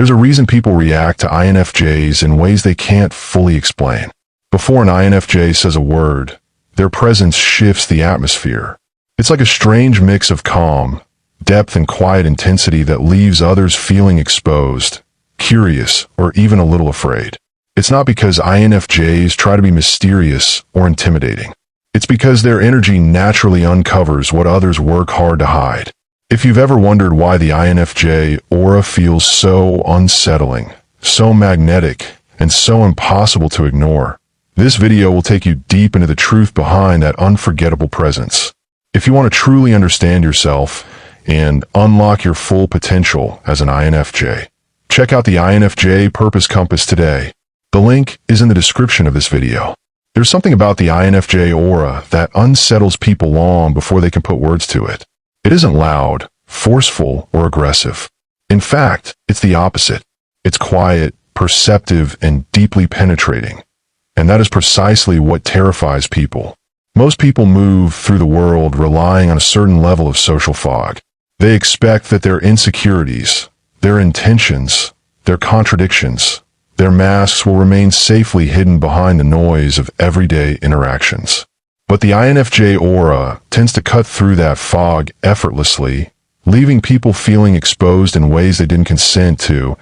There's a reason people react to INFJs in ways they can't fully explain. Before an INFJ says a word, their presence shifts the atmosphere. It's like a strange mix of calm, depth, and quiet intensity that leaves others feeling exposed, curious, or even a little afraid. It's not because INFJs try to be mysterious or intimidating. It's because their energy naturally uncovers what others work hard to hide. If you've ever wondered why the INFJ aura feels so unsettling, so magnetic, and so impossible to ignore, this video will take you deep into the truth behind that unforgettable presence. If you want to truly understand yourself and unlock your full potential as an INFJ, check out the INFJ Purpose Compass today. The link is in the description of this video. There's something about the INFJ aura that unsettles people long before they can put words to it. It isn't loud, forceful, or aggressive. In fact, it's the opposite. It's quiet, perceptive, and deeply penetrating. And that is precisely what terrifies people. Most people move through the world relying on a certain level of social fog. They expect that their insecurities, their intentions, their contradictions, their masks will remain safely hidden behind the noise of everyday interactions. But the INFJ aura tends to cut through that fog effortlessly, leaving people feeling exposed in ways they didn't consent to,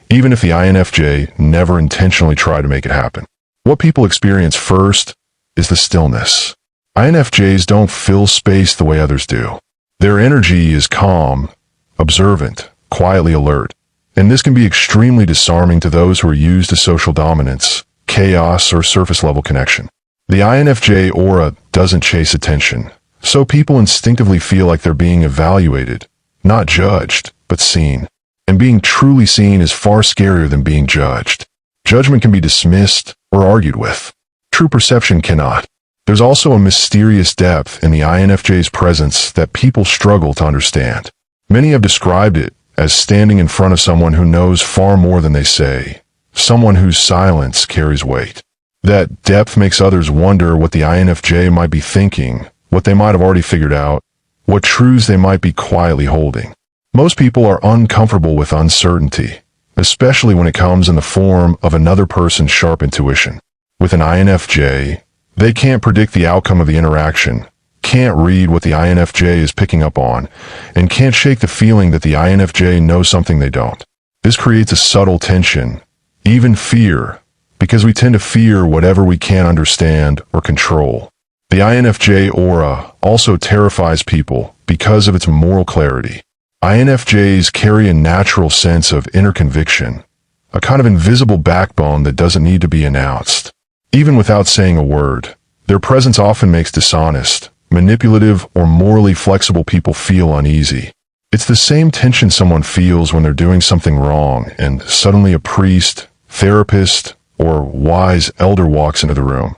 even if the INFJ never intentionally tried to make it happen. What people experience first is the stillness. INFJs don't fill space the way others do. Their energy is calm, observant, quietly alert, and this can be extremely disarming to those who are used to social dominance, chaos, or surface-level connection. The INFJ aura doesn't chase attention, so people instinctively feel like they're being evaluated, not judged, but seen. And being truly seen is far scarier than being judged. Judgment can be dismissed or argued with. True perception cannot. There's also a mysterious depth in the INFJ's presence that people struggle to understand. Many have described it as standing in front of someone who knows far more than they say, someone whose silence carries weight. That depth makes others wonder what the INFJ might be thinking, what they might have already figured out, what truths they might be quietly holding. Most people are uncomfortable with uncertainty, especially when it comes in the form of another person's sharp intuition. With an INFJ, they can't predict the outcome of the interaction, can't read what the INFJ is picking up on, and can't shake the feeling that the INFJ knows something they don't. This creates a subtle tension, even fear, because we tend to fear whatever we can't understand or control. The INFJ aura also terrifies people because of its moral clarity. INFJs carry a natural sense of inner conviction, a kind of invisible backbone that doesn't need to be announced. Even without saying a word, their presence often makes dishonest, manipulative, or morally flexible people feel uneasy. It's the same tension someone feels when they're doing something wrong and suddenly a priest, therapist, or wise elder walks into the room,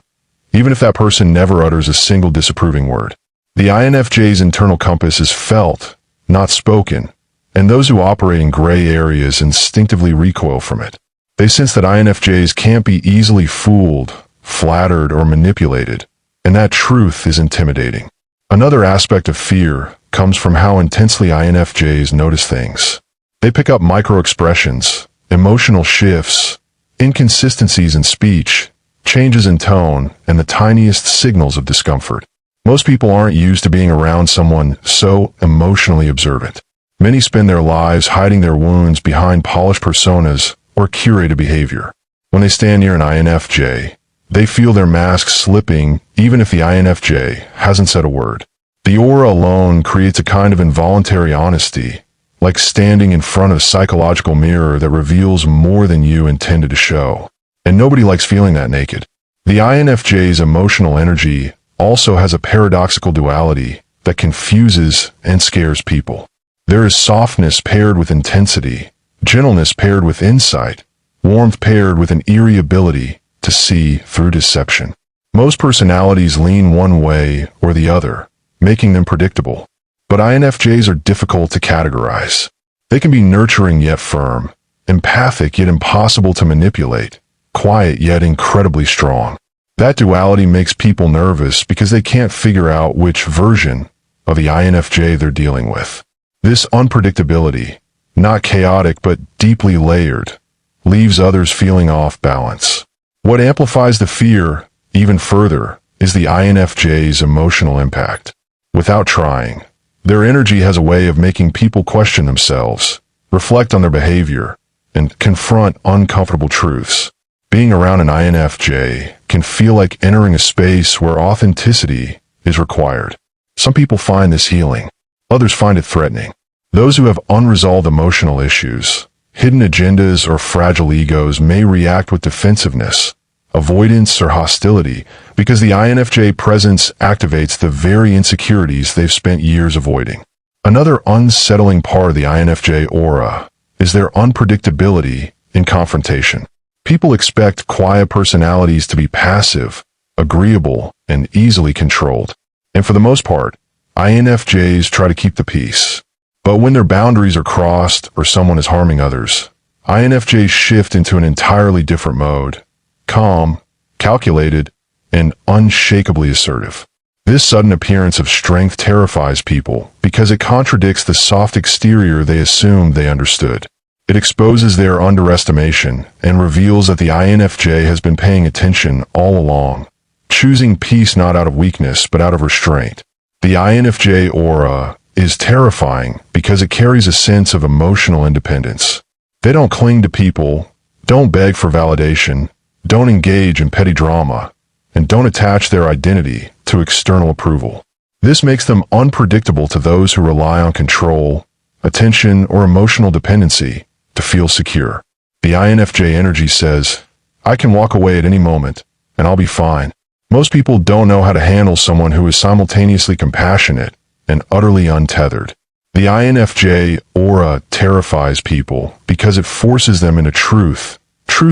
even if that person never utters a single disapproving word. The INFJ's internal compass is felt, not spoken, and those who operate in gray areas instinctively recoil from it. They sense that INFJs can't be easily fooled, flattered, or manipulated, and that truth is intimidating. Another aspect of fear comes from how intensely INFJs notice things. They pick up micro-expressions, emotional shifts, inconsistencies in speech, changes in tone, and the tiniest signals of discomfort. Most people aren't used to being around someone so emotionally observant. Many spend their lives hiding their wounds behind polished personas or curated behavior. When they stand near an INFJ, they feel their mask slipping even if the INFJ hasn't said a word. The aura alone creates a kind of involuntary honesty, like standing in front of a psychological mirror that reveals more than you intended to show. And nobody likes feeling that naked. The INFJ's emotional energy also has a paradoxical duality that confuses and scares people. There is softness paired with intensity, gentleness paired with insight, warmth paired with an eerie ability to see through deception. Most personalities lean one way or the other, making them predictable. But INFJs are difficult to categorize. They can be nurturing yet firm, empathic yet impossible to manipulate, quiet yet incredibly strong. That duality makes people nervous because they can't figure out which version of the INFJ they're dealing with. This unpredictability, not chaotic but deeply layered, leaves others feeling off balance. What amplifies the fear even further is the INFJ's emotional impact. Without trying, their energy has a way of making people question themselves, reflect on their behavior, and confront uncomfortable truths. Being around an INFJ can feel like entering a space where authenticity is required. Some people find this healing. Others find it threatening. Those who have unresolved emotional issues, hidden agendas, or fragile egos may react with defensiveness, avoidance, or hostility because the INFJ presence activates the very insecurities they've spent years avoiding. Another unsettling part of the INFJ aura is their unpredictability in confrontation. People expect quiet personalities to be passive, agreeable, and easily controlled. And for the most part, INFJs try to keep the peace. But when their boundaries are crossed or someone is harming others, INFJs shift into an entirely different mode. Calm, calculated, and unshakably assertive. This sudden appearance of strength terrifies people because it contradicts the soft exterior they assumed they understood. It exposes their underestimation and reveals that the INFJ has been paying attention all along, choosing peace not out of weakness but out of restraint. The INFJ aura is terrifying because it carries a sense of emotional independence. They don't cling to people, don't beg for validation, don't engage in petty drama, and don't attach their identity to external approval. This makes them unpredictable to those who rely on control, attention, or emotional dependency to feel secure. The INFJ energy says, I can walk away at any moment, and I'll be fine. Most people don't know how to handle someone who is simultaneously compassionate and utterly untethered. The INFJ aura terrifies people because it forces them into truth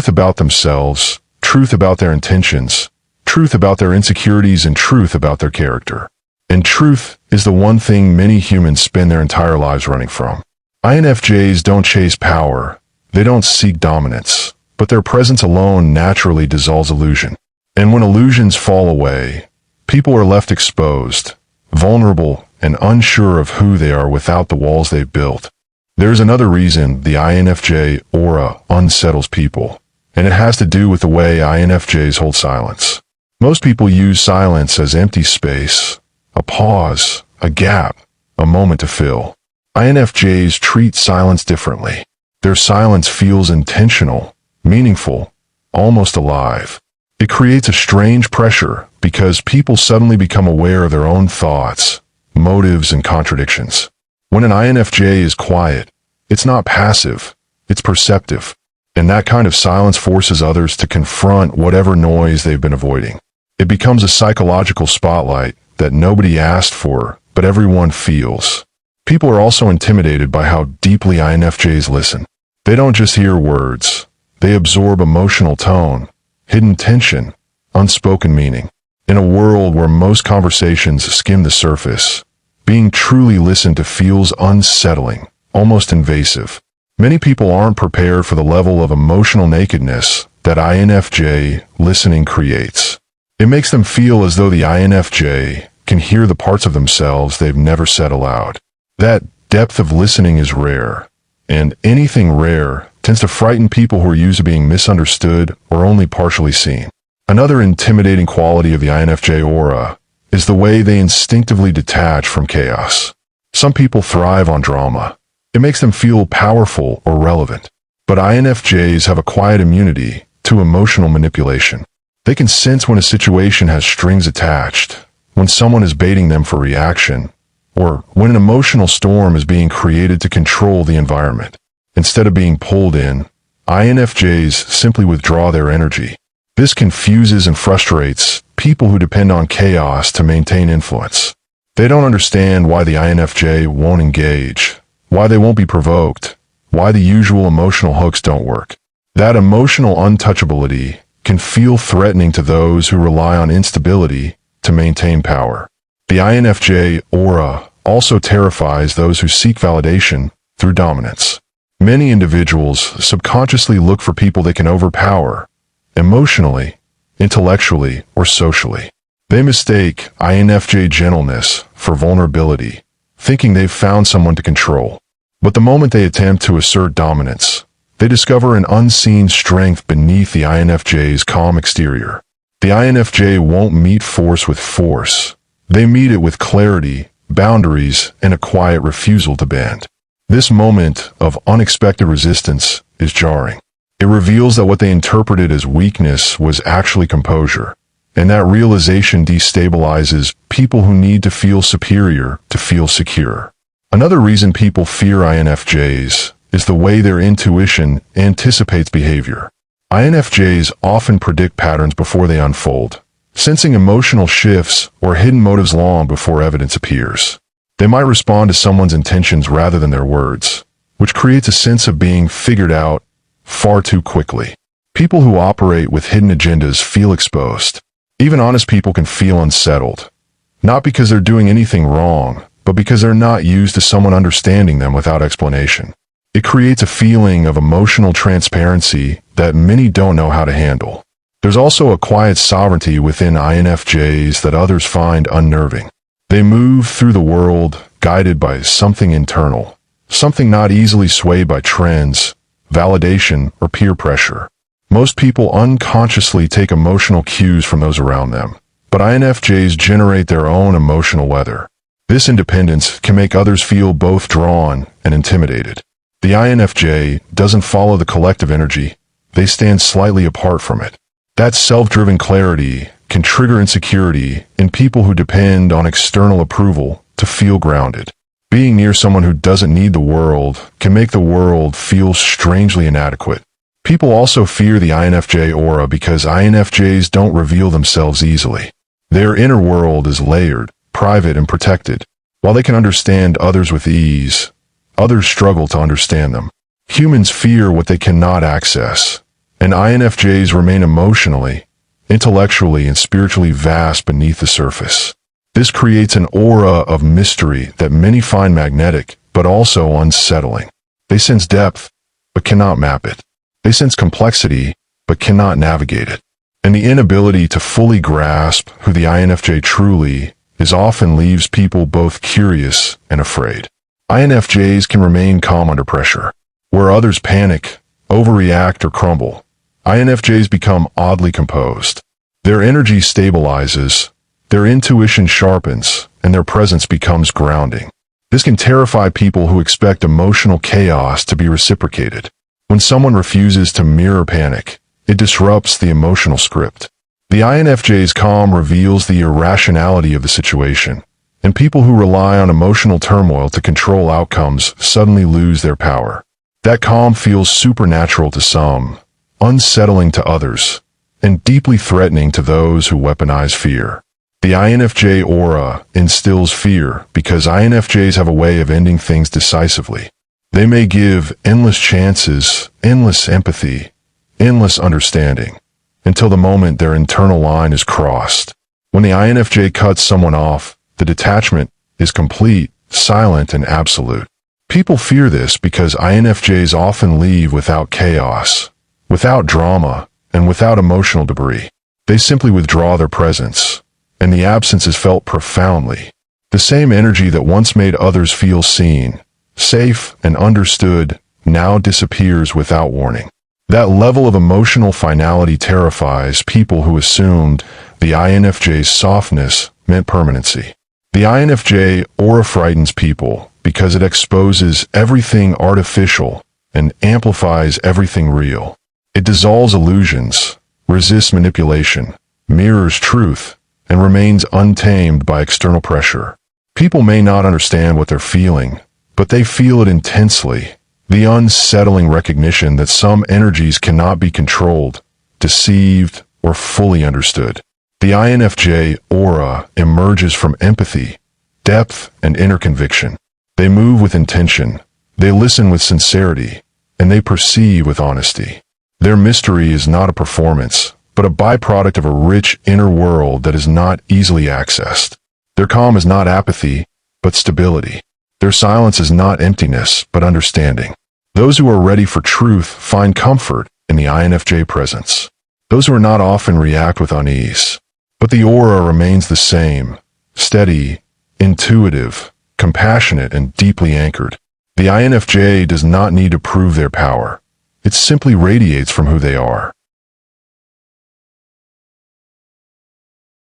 about themselves, truth about their intentions, truth about their insecurities, and truth about their character. And truth is the one thing many humans spend their entire lives running from. INFJs don't chase power, they don't seek dominance, but their presence alone naturally dissolves illusion. And when illusions fall away, people are left exposed, vulnerable, and unsure of who they are without the walls they've built. There's another reason the INFJ aura unsettles people, and it has to do with the way INFJs hold silence. Most people use silence as empty space, a pause, a gap, a moment to fill. INFJs treat silence differently. Their silence feels intentional, meaningful, almost alive. It creates a strange pressure because people suddenly become aware of their own thoughts, motives, and contradictions. When an INFJ is quiet, it's not passive, it's perceptive. And that kind of silence forces others to confront whatever noise they've been avoiding. It becomes a psychological spotlight that nobody asked for, but everyone feels. People are also intimidated by how deeply INFJs listen. They don't just hear words. They absorb emotional tone, hidden tension, unspoken meaning. In a world where most conversations skim the surface, being truly listened to feels unsettling, almost invasive. Many people aren't prepared for the level of emotional nakedness that INFJ listening creates. It makes them feel as though the INFJ can hear the parts of themselves they've never said aloud. That depth of listening is rare, and anything rare tends to frighten people who are used to being misunderstood or only partially seen. Another intimidating quality of the INFJ aura is the way they instinctively detach from chaos. Some people thrive on drama. It makes them feel powerful or relevant. But INFJs have a quiet immunity to emotional manipulation. They can sense when a situation has strings attached, when someone is baiting them for reaction, or when an emotional storm is being created to control the environment. Instead of being pulled in, INFJs simply withdraw their energy. This confuses and frustrates people who depend on chaos to maintain influence. They don't understand why the INFJ won't engage, why they won't be provoked, why the usual emotional hooks don't work. That emotional untouchability can feel threatening to those who rely on instability to maintain power. The INFJ aura also terrifies those who seek validation through dominance. Many individuals subconsciously look for people they can overpower, emotionally, intellectually, or socially. They mistake INFJ gentleness for vulnerability, thinking they've found someone to control. But the moment they attempt to assert dominance, they discover an unseen strength beneath the INFJ's calm exterior. The INFJ won't meet force with force. They meet it with clarity, boundaries, and a quiet refusal to bend. This moment of unexpected resistance is jarring. It reveals that what they interpreted as weakness was actually composure, and that realization destabilizes people who need to feel superior to feel secure. Another reason people fear INFJs is the way their intuition anticipates behavior. INFJs often predict patterns before they unfold, sensing emotional shifts or hidden motives long before evidence appears. They might respond to someone's intentions rather than their words, which creates a sense of being figured out far too quickly. People who operate with hidden agendas feel exposed. Even honest people can feel unsettled, not because they're doing anything wrong, but because they're not used to someone understanding them without explanation. It creates a feeling of emotional transparency that many don't know how to handle. There's also a quiet sovereignty within INFJs that others find unnerving. They move through the world guided by something internal, something not easily swayed by trends, validation, or peer pressure. Most people unconsciously take emotional cues from those around them, but INFJs generate their own emotional weather. This independence can make others feel both drawn and intimidated. The INFJ doesn't follow the collective energy, they stand slightly apart from it. That self-driven clarity can trigger insecurity in people who depend on external approval to feel grounded. Being near someone who doesn't need the world can make the world feel strangely inadequate. People also fear the INFJ aura because INFJs don't reveal themselves easily. Their inner world is layered, private, and protected. While they can understand others with ease, others struggle to understand them. Humans fear what they cannot access, and INFJs remain emotionally, intellectually, and spiritually vast beneath the surface. This creates an aura of mystery that many find magnetic, but also unsettling. They sense depth, but cannot map it. They sense complexity, but cannot navigate it. And the inability to fully grasp who the INFJ truly is often leaves people both curious and afraid. INFJs can remain calm under pressure. Where others panic, overreact, or crumble, INFJs become oddly composed. Their energy stabilizes, their intuition sharpens, and their presence becomes grounding. This can terrify people who expect emotional chaos to be reciprocated. When someone refuses to mirror panic, it disrupts the emotional script. The INFJ's calm reveals the irrationality of the situation, and people who rely on emotional turmoil to control outcomes suddenly lose their power. That calm feels supernatural to some, unsettling to others, and deeply threatening to those who weaponize fear. The INFJ aura instills fear because INFJs have a way of ending things decisively. They may give endless chances, endless empathy, endless understanding, until the moment their internal line is crossed. When the INFJ cuts someone off, the detachment is complete, silent, and absolute. People fear this because INFJs often leave without chaos, without drama, and without emotional debris. They simply withdraw their presence, and the absence is felt profoundly. The same energy that once made others feel seen, safe, and understood now disappears without warning. That level of emotional finality terrifies people who assumed the INFJ's softness meant permanency. The INFJ aura frightens people because it exposes everything artificial and amplifies everything real. It dissolves illusions, resists manipulation, mirrors truth, and remains untamed by external pressure. People may not understand what they're feeling, but they feel it intensely. The unsettling recognition that some energies cannot be controlled, deceived, or fully understood. The INFJ aura emerges from empathy, depth, and inner conviction. They move with intention, they listen with sincerity, and they perceive with honesty. Their mystery is not a performance, but a byproduct of a rich inner world that is not easily accessed. Their calm is not apathy, but stability. Their silence is not emptiness, but understanding. Those who are ready for truth find comfort in the INFJ presence. Those who are not often react with unease. But the aura remains the same, steady, intuitive, compassionate, and deeply anchored. The The INFJ does not need to prove their power. It simply radiates from who they are.